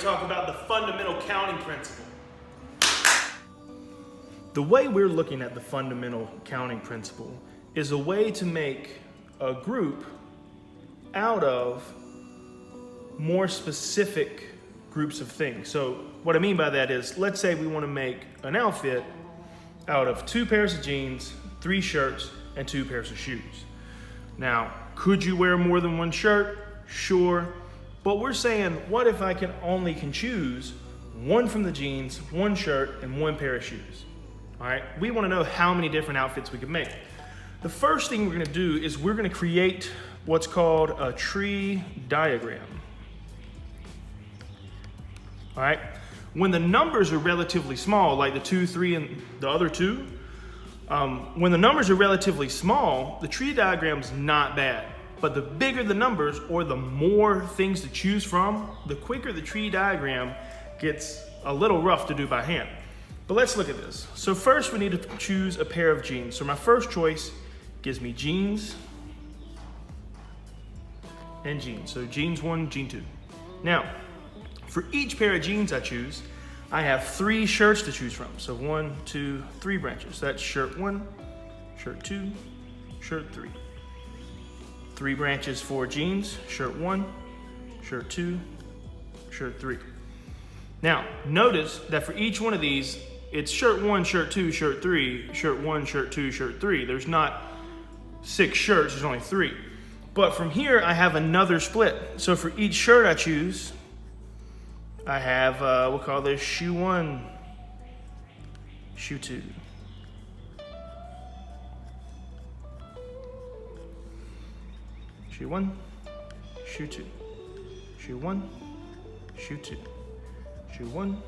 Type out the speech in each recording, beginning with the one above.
talk about the fundamental counting principle. The way we're looking at the fundamental counting principle is a way to make a group out of more specific groups of things. So what I mean by that is, let's say we want to make an outfit out of 2 pairs of jeans, 3 shirts, and 2 pairs of shoes. Now, could you wear more than one shirt? Sure. But we're saying, what if I can choose 1 from the jeans, 1 shirt, and 1 pair of shoes? All right, we want to know how many different outfits we can make. The first thing we're going to do is we're going to create what's called a tree diagram. All right, when the numbers are relatively small, like the 2, 3, and the other 2, when the numbers are relatively small, the tree diagram's not bad. But the bigger the numbers, or the more things to choose from, the quicker the tree diagram gets a little rough to do by hand. But let's look at this. So first we need to choose a pair of jeans. So my first choice gives me jeans and jeans. So jeans 1, jean 2. Now, for each pair of jeans I choose, I have 3 shirts to choose from. So 1, 2, 3 branches. That's shirt 1, shirt 2, shirt 3. 3 branches for jeans, shirt 1, shirt 2, shirt 3. Now, notice that for each one of these, it's shirt 1, shirt 2, shirt 3, shirt 1, shirt 2, shirt 3. There's not 6 shirts, there's only 3. But from here, I have another split. So for each shirt I choose, I have, we'll call this shoe 1, shoe 2. Shoe 1, shoe 2. Shoe 1, shoe 2. Shoe 1,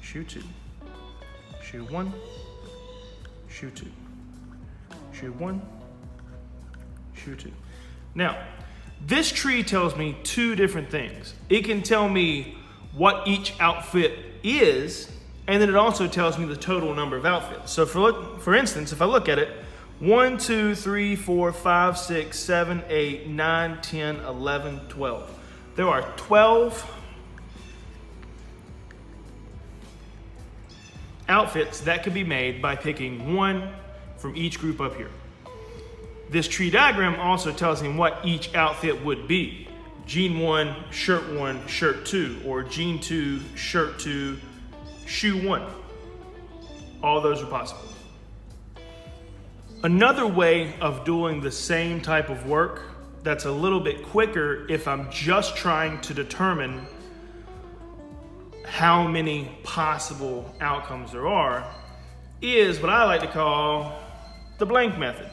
shoe 2. Shoe 1, shoe 2. Shoe 1, shoe 2. Now, this tree tells me 2 different things. It can tell me what each outfit is, and then it also tells me the total number of outfits. So for instance, if I look at it, 1, 2, 3, 4, 5, 6, 7, 8, 9, 10, 11, 12. There are 12 outfits that could be made by picking 1 from each group up here. This tree diagram also tells me what each outfit would be. Jean 1, shirt 2, or jean 2, shirt 2, shoe 1. All those are possible. Another way of doing the same type of work that's a little bit quicker if I'm just trying to determine how many possible outcomes there are is what I like to call the blank method.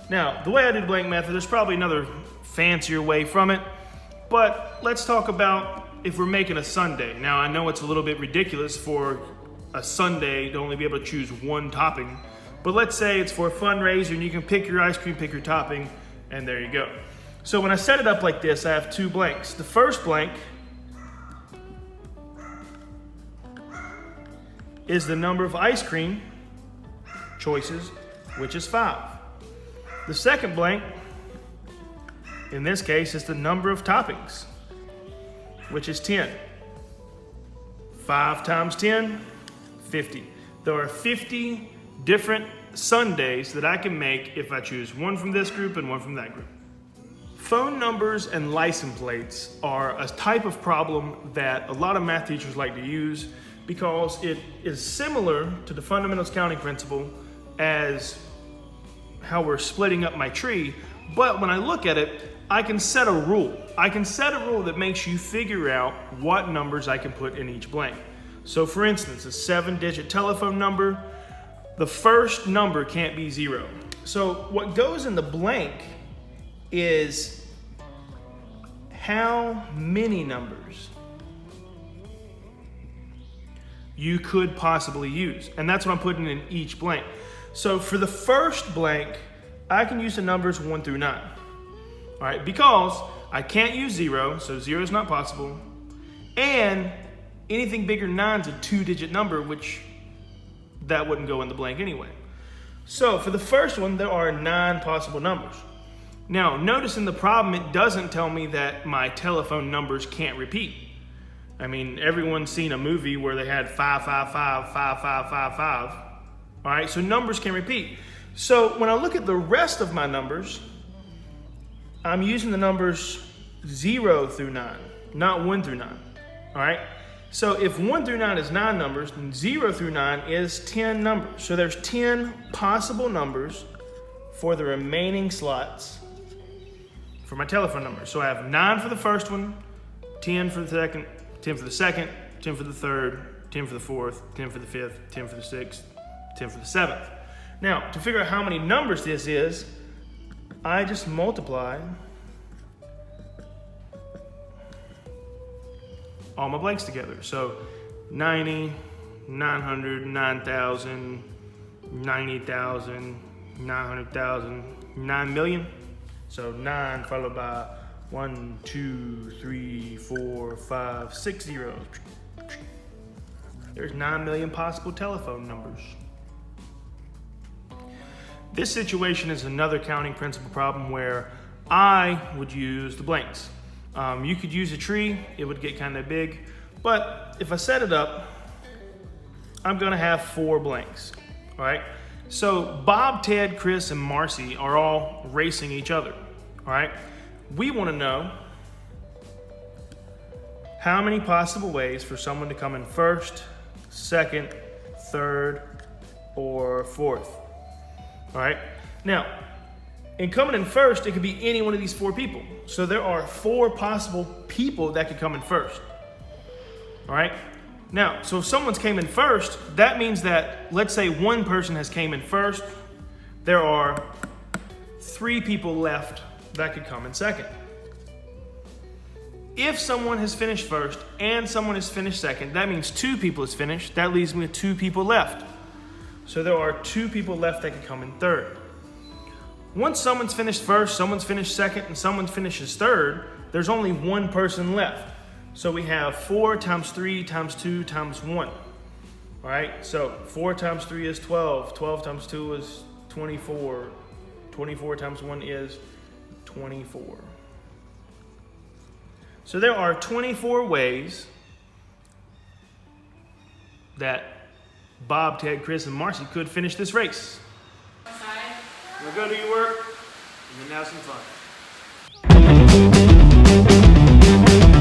Now, the way I do the blank method, there's probably another fancier way from it, but let's talk about if we're making a sundae. Now, I know it's a little bit ridiculous for a sundae to only be able to choose 1 topping, but let's say it's for a fundraiser and you can pick your ice cream, pick your topping, and there you go. So when I set it up like this, I have 2 blanks. The first blank is the number of ice cream choices, which is 5. The second blank, in this case, is the number of toppings, which is 10. 5 times 10, 50. There are 50 different sundaes that I can make if I choose 1 from this group and 1 from that group. Phone numbers and license plates are a type of problem that a lot of math teachers like to use because it is similar to the fundamentals counting principle as how we're splitting up my tree, but when I look at it, I can set a rule. I can set a rule that makes you figure out what numbers I can put in each blank. So for instance, a 7-digit telephone number, the first number can't be 0. So what goes in the blank is how many numbers you could possibly use. And that's what I'm putting in each blank. So for the first blank, I can use the numbers 1 through 9. All right, because I can't use 0, so 0 is not possible. And anything bigger than 9 is a 2-digit number, which that wouldn't go in the blank anyway. So for the first one, there are 9 possible numbers. Now, notice in the problem, it doesn't tell me that my telephone numbers can't repeat. I mean, everyone's seen a movie where they had 555, 5555. All right, so numbers can repeat. So when I look at the rest of my numbers, I'm using the numbers 0 through 9, not 1 through 9. All right, so if 1 through 9 is 9 numbers, then 0 through 9 is 10 numbers. So there's 10 possible numbers for the remaining slots for my telephone number. So I have 9 for the first one, 10 for the second, 10 for the second, 10 for the third, 10 for the fourth, 10 for the fifth, 10 for the sixth, 10 for the seventh. Now, to figure out how many numbers this is, I just multiply all my blanks together. So 90, 900, 9,000, 90,000, 900,000, 9 million. So 9 followed by 1, 2, 3, 4, 5, 6 zeros. There's 9 million possible telephone numbers. This situation is another counting principle problem where I would use the blanks. You could use a tree, it would get kind of big, but if I set it up, I'm gonna have 4 blanks, all right? So Bob, Ted, Chris, and Marcy are all racing each other, all right? We wanna know how many possible ways for someone to come in first, second, third, or fourth, all right? Now, in coming in first, it could be any one of these 4 people. So there are 4 possible people that could come in first, all right? Now, so if someone's came in first, that means that, let's say one person has came in first, there are 3 people left that could come in second. If someone has finished first and someone has finished second, that means 2 people has finished. That leaves me with 2 people left. So there are 2 people left that could come in third. Once someone's finished first, someone's finished second, and someone finishes third, there's only 1 person left. So we have 4 times 3 times 2 times 1. All right, so 4 times 3 is 12. 12 times 2 is 24. 24 times 1 is 24. So there are 24 ways that Bob, Ted, Chris, and Marcy could finish this race. Now go do your work, and then have some fun.